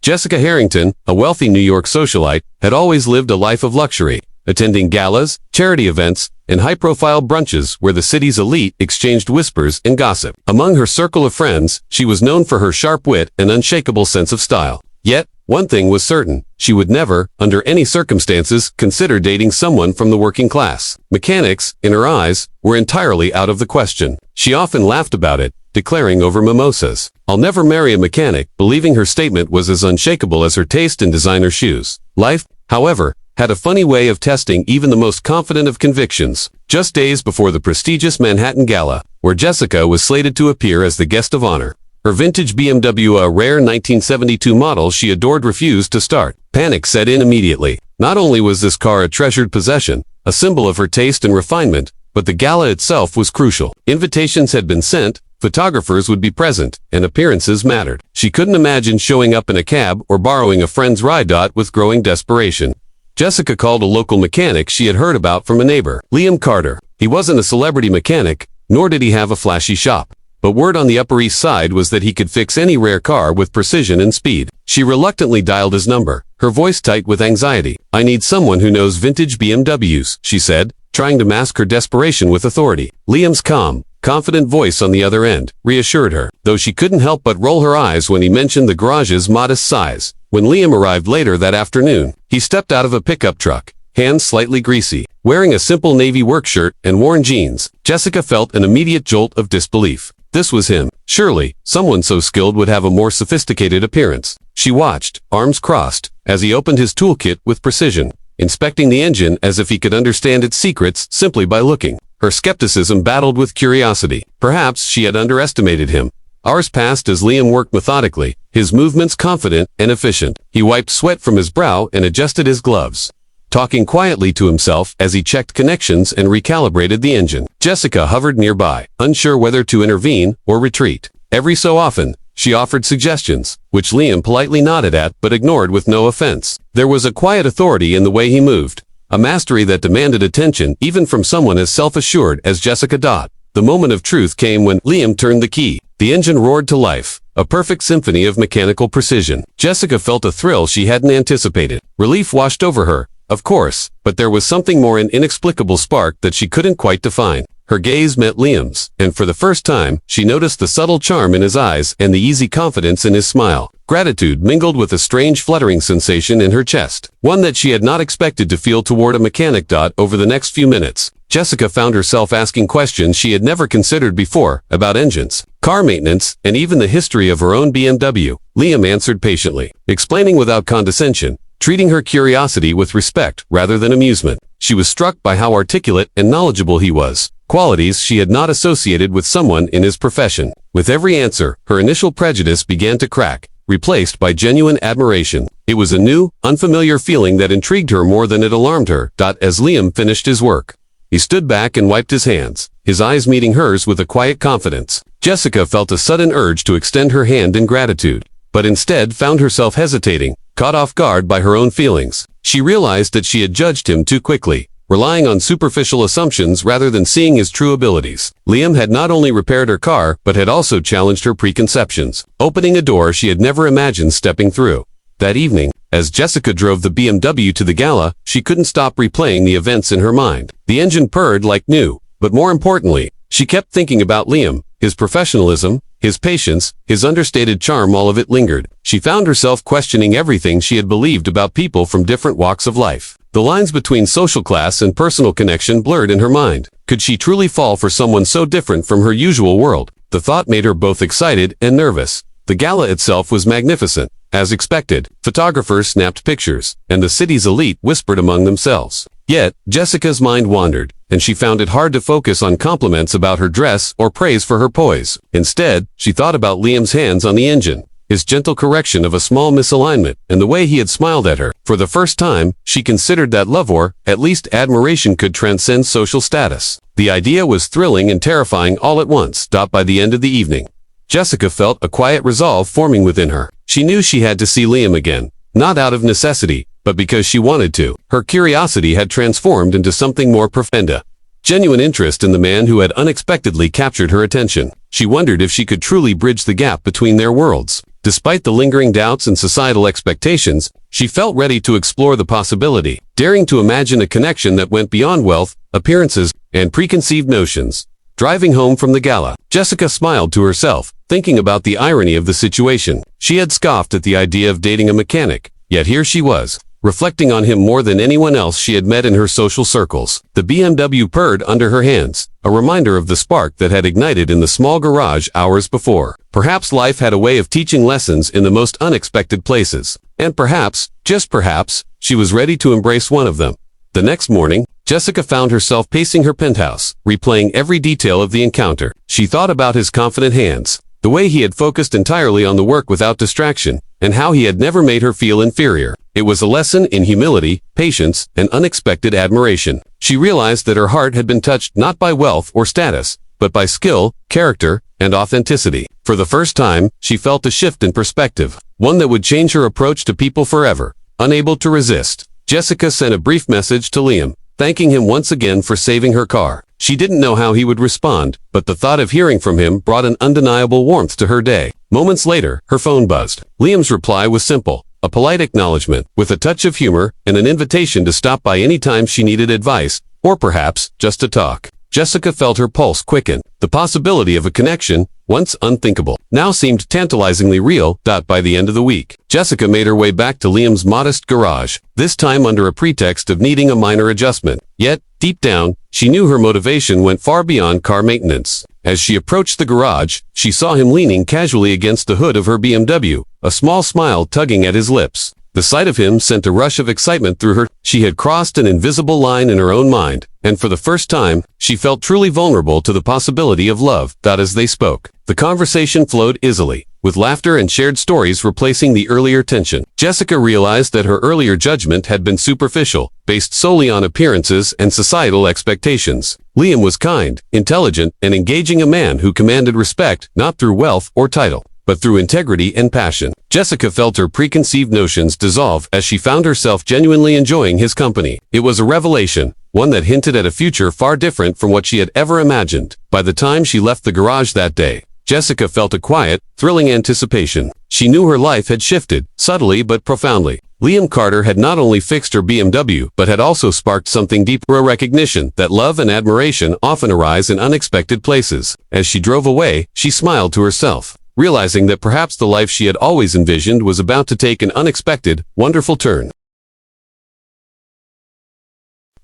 Jessica Harrington, a wealthy New York socialite, had always lived a life of luxury, attending galas, charity events, and high-profile brunches where the city's elite exchanged whispers and gossip. Among her circle of friends, she was known for her sharp wit and unshakable sense of style. Yet, one thing was certain: she would never, under any circumstances, consider dating someone from the working class. Mechanics, in her eyes, were entirely out of the question. She often laughed about it, declaring over mimosas, "I'll never marry a mechanic," believing her statement was as unshakable as her taste in designer shoes. Life, however, had a funny way of testing even the most confident of convictions. Just days before the prestigious Manhattan Gala, where Jessica was slated to appear as the guest of honor, her vintage BMW, a rare 1972 model she adored, refused to start. Panic set in immediately. Not only was this car a treasured possession, a symbol of her taste and refinement, but the gala itself was crucial. Invitations had been sent, photographers would be present, and appearances mattered. She couldn't imagine showing up in a cab or borrowing a friend's ride. With growing desperation, Jessica called a local mechanic she had heard about from a neighbor, Liam Carter. He wasn't a celebrity mechanic, nor did he have a flashy shop, but word on the Upper East Side was that he could fix any rare car with precision and speed. She reluctantly dialed his number, her voice tight with anxiety. "I need someone who knows vintage BMWs," she said, trying to mask her desperation with authority. Liam's calm, confident voice on the other end reassured her, though she couldn't help but roll her eyes when he mentioned the garage's modest size. When Liam arrived later that afternoon, he stepped out of a pickup truck, hands slightly greasy, wearing a simple navy work shirt and worn jeans. Jessica felt an immediate jolt of disbelief. This was him. Surely, someone so skilled would have a more sophisticated appearance. She watched, arms crossed, as he opened his toolkit with precision, inspecting the engine as if he could understand its secrets simply by looking. Her skepticism battled with curiosity. Perhaps she had underestimated him. Hours passed as Liam worked methodically, his movements confident and efficient. He wiped sweat from his brow and adjusted his gloves, talking quietly to himself as he checked connections and recalibrated the engine. Jessica hovered nearby, unsure whether to intervene or retreat. Every so often, she offered suggestions, which Liam politely nodded at but ignored with no offense. There was a quiet authority in the way he moved, a mastery that demanded attention even from someone as self-assured as Jessica. The moment of truth came when Liam turned the key. The engine roared to life, a perfect symphony of mechanical precision. Jessica felt a thrill she hadn't anticipated. Relief washed over her, of course, but there was something more, an inexplicable spark that she couldn't quite define. Her gaze met Liam's, and for the first time, she noticed the subtle charm in his eyes and the easy confidence in his smile. Gratitude mingled with a strange fluttering sensation in her chest, one that she had not expected to feel toward a mechanic. Over the next few minutes, Jessica found herself asking questions she had never considered before about engines, car maintenance, and even the history of her own BMW. Liam answered patiently, explaining without condescension, treating her curiosity with respect rather than amusement. She was struck by how articulate and knowledgeable he was, qualities she had not associated with someone in his profession. With every answer, her initial prejudice began to crack, replaced by genuine admiration. It was a new, unfamiliar feeling that intrigued her more than it alarmed her. As Liam finished his work, he stood back and wiped his hands, his eyes meeting hers with a quiet confidence. Jessica felt a sudden urge to extend her hand in gratitude, but instead found herself hesitating, caught off guard by her own feelings. She realized that she had judged him too quickly, relying on superficial assumptions rather than seeing his true abilities. Liam had not only repaired her car, but had also challenged her preconceptions, opening a door she had never imagined stepping through. That evening, as Jessica drove the BMW to the gala, she couldn't stop replaying the events in her mind. The engine purred like new, but more importantly, she kept thinking about Liam, his professionalism, his patience, his understated charm. All of it lingered. She found herself questioning everything she had believed about people from different walks of life. The lines between social class and personal connection blurred in her mind. Could she truly fall for someone so different from her usual world? The thought made her both excited and nervous. The gala itself was magnificent. As expected, photographers snapped pictures, and the city's elite whispered among themselves. Yet, Jessica's mind wandered, and she found it hard to focus on compliments about her dress or praise for her poise. Instead, she thought about Liam's hands on the engine, his gentle correction of a small misalignment, and the way he had smiled at her. For the first time, she considered that love, or at least admiration, could transcend social status. The idea was thrilling and terrifying all at once. By the end of the evening, Jessica felt a quiet resolve forming within her. She knew she had to see Liam again, not out of necessity, but because she wanted to. Her curiosity had transformed into something more profound, a genuine interest in the man who had unexpectedly captured her attention. She wondered if she could truly bridge the gap between their worlds. Despite the lingering doubts and societal expectations, she felt ready to explore the possibility, daring to imagine a connection that went beyond wealth, appearances, and preconceived notions. Driving home from the gala, Jessica smiled to herself, thinking about the irony of the situation. She had scoffed at the idea of dating a mechanic, yet here she was, reflecting on him more than anyone else she had met in her social circles. The BMW purred under her hands, a reminder of the spark that had ignited in the small garage hours before. Perhaps life had a way of teaching lessons in the most unexpected places. And perhaps, just perhaps, she was ready to embrace one of them. The next morning, Jessica found herself pacing her penthouse, replaying every detail of the encounter. She thought about his confident hands, the way he had focused entirely on the work without distraction, and how he had never made her feel inferior. It was a lesson in humility, patience, and unexpected admiration. She realized that her heart had been touched not by wealth or status, but by skill, character, and authenticity. For the first time, she felt a shift in perspective, one that would change her approach to people forever. Unable to resist, Jessica sent a brief message to Liam, thanking him once again for saving her car. She didn't know how he would respond, but the thought of hearing from him brought an undeniable warmth to her day. Moments later, her phone buzzed. Liam's reply was simple, a polite acknowledgement, with a touch of humor and an invitation to stop by any time she needed advice, or perhaps just to talk. Jessica felt her pulse quicken. The possibility of a connection, once unthinkable, now seemed tantalizingly real. By the end of the week, Jessica made her way back to Liam's modest garage, this time under a pretext of needing a minor adjustment. Yet, deep down, she knew her motivation went far beyond car maintenance. As she approached the garage, she saw him leaning casually against the hood of her BMW, a small smile tugging at his lips. The sight of him sent a rush of excitement through her. She had crossed an invisible line in her own mind, and for the first time, she felt truly vulnerable to the possibility of love. As they spoke, the conversation flowed easily, with laughter and shared stories replacing the earlier tension. Jessica realized that her earlier judgment had been superficial, based solely on appearances and societal expectations. Liam was kind, intelligent, and engaging, a man who commanded respect not through wealth or title, but through integrity and passion. Jessica felt her preconceived notions dissolve as she found herself genuinely enjoying his company. It was a revelation, one that hinted at a future far different from what she had ever imagined. By the time she left the garage that day, Jessica felt a quiet, thrilling anticipation. She knew her life had shifted, subtly but profoundly. Liam Carter had not only fixed her BMW, but had also sparked something deeper, a recognition that love and admiration often arise in unexpected places. As she drove away, she smiled to herself, realizing that perhaps the life she had always envisioned was about to take an unexpected, wonderful turn.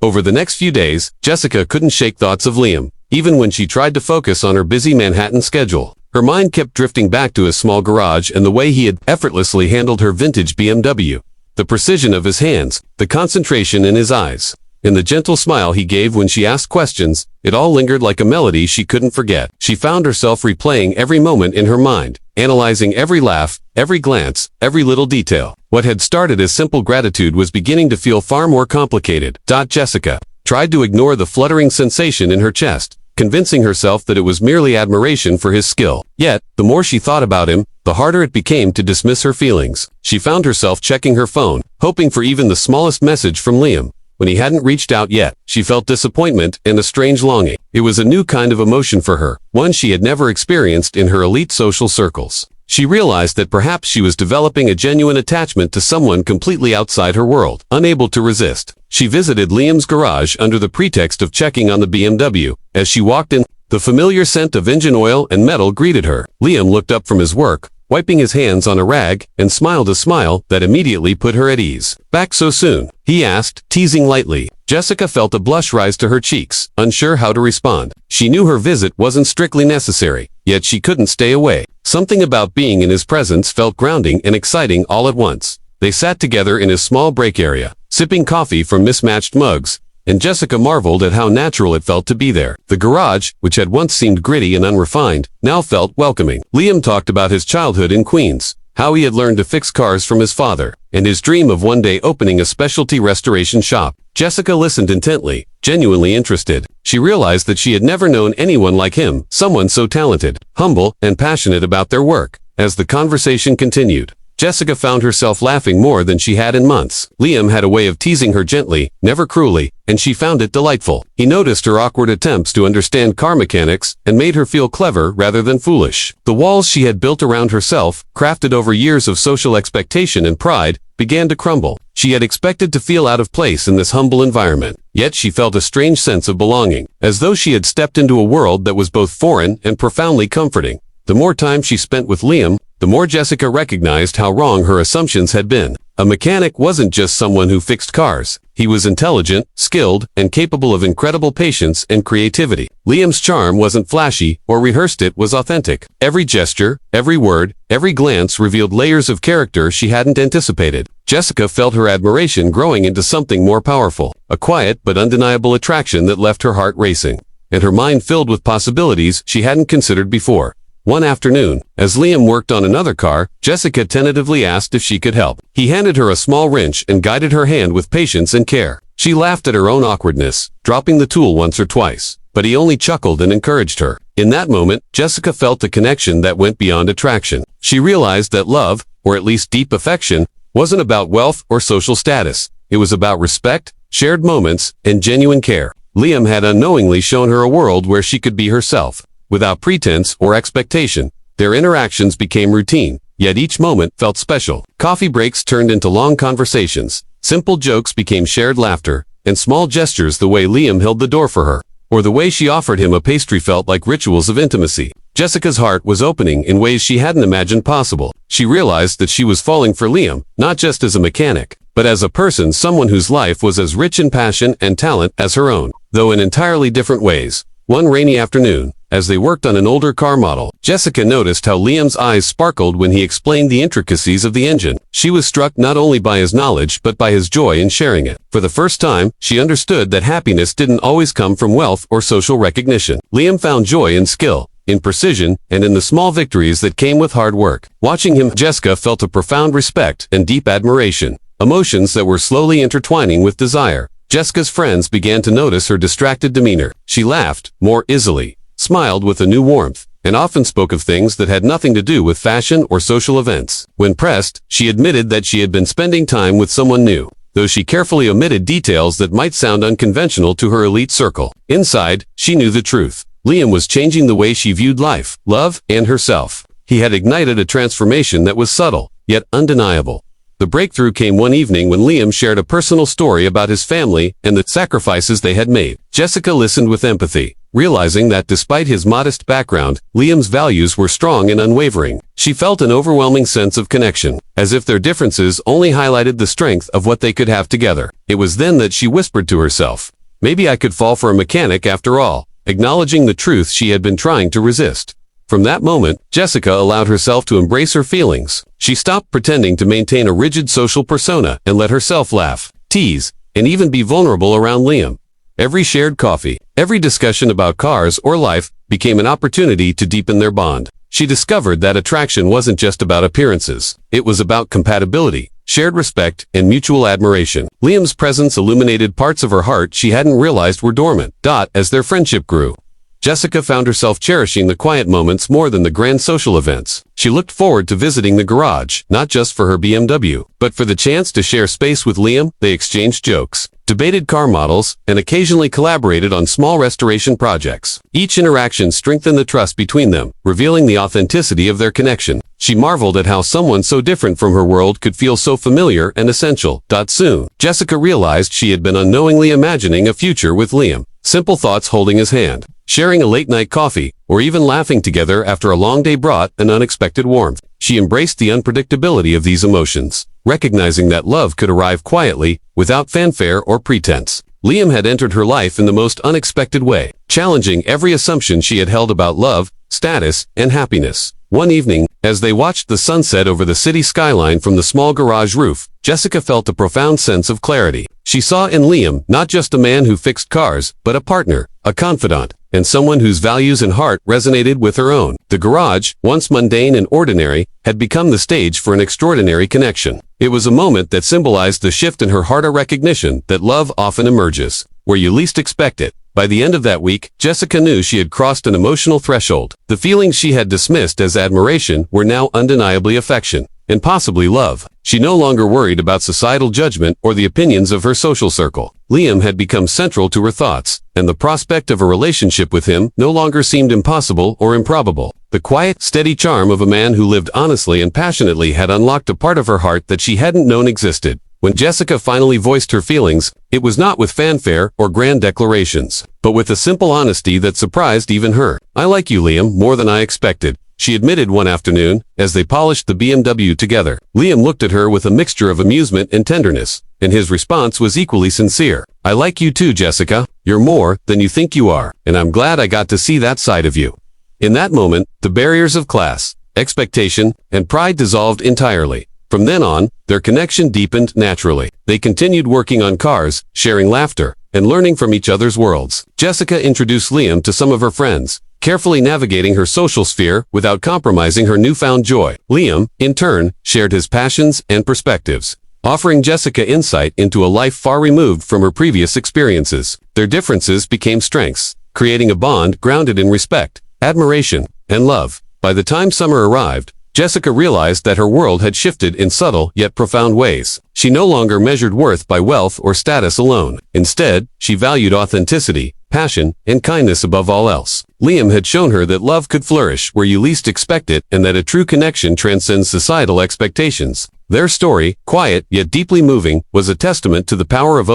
Over the next few days, Jessica couldn't shake thoughts of Liam. Even when she tried to focus on her busy Manhattan schedule, her mind kept drifting back to his small garage and the way he had effortlessly handled her vintage BMW. The precision of his hands, the concentration in his eyes, and the gentle smile he gave when she asked questions, it all lingered like a melody she couldn't forget. She found herself replaying every moment in her mind, analyzing every laugh, every glance, every little detail. What had started as simple gratitude was beginning to feel far more complicated. Jessica tried to ignore the fluttering sensation in her chest, convincing herself that it was merely admiration for his skill. Yet, the more she thought about him, the harder it became to dismiss her feelings. She found herself checking her phone, hoping for even the smallest message from Liam. When he hadn't reached out yet, she felt disappointment and a strange longing. It was a new kind of emotion for her, one she had never experienced in her elite social circles. She realized that perhaps she was developing a genuine attachment to someone completely outside her world. Unable to resist, she visited Liam's garage under the pretext of checking on the BMW. As she walked in, the familiar scent of engine oil and metal greeted her. Liam looked up from his work, wiping his hands on a rag, and smiled a smile that immediately put her at ease. "Back so soon?" he asked, teasing lightly. Jessica felt a blush rise to her cheeks, unsure how to respond. She knew her visit wasn't strictly necessary, yet she couldn't stay away. Something about being in his presence felt grounding and exciting all at once. They sat together in his small break area, sipping coffee from mismatched mugs, and Jessica marveled at how natural it felt to be there. The garage, which had once seemed gritty and unrefined, now felt welcoming. Liam talked about his childhood in Queens, how he had learned to fix cars from his father, and his dream of one day opening a specialty restoration shop. Jessica listened intently, genuinely interested. She realized that she had never known anyone like him, someone so talented, humble, and passionate about their work. As the conversation continued, Jessica found herself laughing more than she had in months. Liam had a way of teasing her gently, never cruelly, and she found it delightful. He noticed her awkward attempts to understand car mechanics and made her feel clever rather than foolish. The walls she had built around herself, crafted over years of social expectation and pride, began to crumble. She had expected to feel out of place in this humble environment, yet she felt a strange sense of belonging, as though she had stepped into a world that was both foreign and profoundly comforting. The more time she spent with Liam, the more Jessica recognized how wrong her assumptions had been. A mechanic wasn't just someone who fixed cars. He was intelligent, skilled, and capable of incredible patience and creativity. Liam's charm wasn't flashy or rehearsed, it was authentic. Every gesture, every word, every glance revealed layers of character she hadn't anticipated. Jessica felt her admiration growing into something more powerful, a quiet but undeniable attraction that left her heart racing, and her mind filled with possibilities she hadn't considered before. One afternoon, as Liam worked on another car, Jessica tentatively asked if she could help. He handed her a small wrench and guided her hand with patience and care. She laughed at her own awkwardness, dropping the tool once or twice, but he only chuckled and encouraged her. In that moment, Jessica felt a connection that went beyond attraction. She realized that love, or at least deep affection, wasn't about wealth or social status. It was about respect, shared moments, and genuine care. Liam had unknowingly shown her a world where she could be herself, without pretense or expectation. Their interactions became routine, yet each moment felt special. Coffee breaks turned into long conversations. Simple jokes became shared laughter, and small gestures, the way Liam held the door for her, or the way she offered him a pastry, felt like rituals of intimacy. Jessica's heart was opening in ways she hadn't imagined possible. She realized that she was falling for Liam, not just as a mechanic, but as a person, someone whose life was as rich in passion and talent as her own, though in entirely different ways. One rainy afternoon, as they worked on an older car model, Jessica noticed how Liam's eyes sparkled when he explained the intricacies of the engine. She was struck not only by his knowledge but by his joy in sharing it. For the first time, she understood that happiness didn't always come from wealth or social recognition. Liam found joy in skill, in precision, and in the small victories that came with hard work. Watching him, Jessica felt a profound respect and deep admiration, emotions that were slowly intertwining with desire. Jessica's friends began to notice her distracted demeanor. She laughed more easily, smiled with a new warmth, and often spoke of things that had nothing to do with fashion or social events. When pressed, she admitted that she had been spending time with someone new, though she carefully omitted details that might sound unconventional to her elite circle. Inside, she knew the truth. Liam was changing the way she viewed life, love, and herself. He had ignited a transformation that was subtle, yet undeniable. The breakthrough came one evening when Liam shared a personal story about his family and the sacrifices they had made. Jessica listened with empathy, realizing that despite his modest background, Liam's values were strong and unwavering. She felt an overwhelming sense of connection, as if their differences only highlighted the strength of what they could have together. It was then that she whispered to herself, "Maybe I could fall for a mechanic after all," acknowledging the truth she had been trying to resist. From that moment, Jessica allowed herself to embrace her feelings. She stopped pretending to maintain a rigid social persona and let herself laugh, tease, and even be vulnerable around Liam. Every shared coffee, every discussion about cars or life became an opportunity to deepen their bond. She discovered that attraction wasn't just about appearances. It was about compatibility, shared respect, and mutual admiration. Liam's presence illuminated parts of her heart she hadn't realized were dormant. As their friendship grew, Jessica found herself cherishing the quiet moments more than the grand social events. She looked forward to visiting the garage, not just for her BMW, but for the chance to share space with Liam. They exchanged jokes, debated car models, and occasionally collaborated on small restoration projects. Each interaction strengthened the trust between them, revealing the authenticity of their connection. She marveled at how someone so different from her world could feel so familiar and essential. Soon, Jessica realized she had been unknowingly imagining a future with Liam. Simple thoughts, holding his hand, sharing a late-night coffee, or even laughing together after a long day brought an unexpected warmth. She embraced the unpredictability of these emotions, recognizing that love could arrive quietly, without fanfare or pretense. Liam had entered her life in the most unexpected way, challenging every assumption she had held about love, status, and happiness. One evening, as they watched the sunset over the city skyline from the small garage roof, Jessica felt a profound sense of clarity. She saw in Liam not just a man who fixed cars, but a partner, a confidant, and someone whose values and heart resonated with her own. The garage, once mundane and ordinary, had become the stage for an extraordinary connection. It was a moment that symbolized the shift in her heart, a recognition that love often emerges where you least expect it. By the end of that week, Jessica knew she had crossed an emotional threshold. The feelings she had dismissed as admiration were now undeniably affection. and possibly love. She no longer worried about societal judgment or the opinions of her social circle. Liam had become central to her thoughts, and the prospect of a relationship with him no longer seemed impossible or improbable. The quiet, steady charm of a man who lived honestly and passionately had unlocked a part of her heart that she hadn't known existed. When Jessica finally voiced her feelings, it was not with fanfare or grand declarations, but with a simple honesty that surprised even her. "I like you, Liam, more than I expected," she admitted one afternoon, as they polished the BMW together. Liam looked at her with a mixture of amusement and tenderness, and his response was equally sincere. "I like you too, Jessica. You're more than you think you are, and I'm glad I got to see that side of you." In that moment, the barriers of class, expectation, and pride dissolved entirely. From then on, their connection deepened naturally. They continued working on cars, sharing laughter, and learning from each other's worlds. Jessica introduced Liam to some of her friends, carefully navigating her social sphere without compromising her newfound joy. Liam, in turn, shared his passions and perspectives, offering Jessica insight into a life far removed from her previous experiences. Their differences became strengths, creating a bond grounded in respect, admiration, and love. By the time summer arrived, Jessica realized that her world had shifted in subtle yet profound ways. She no longer measured worth by wealth or status alone. Instead, she valued authenticity, passion, and kindness above all else. Liam had shown her that love could flourish where you least expect it and that a true connection transcends societal expectations. Their story, quiet yet deeply moving, was a testament to the power of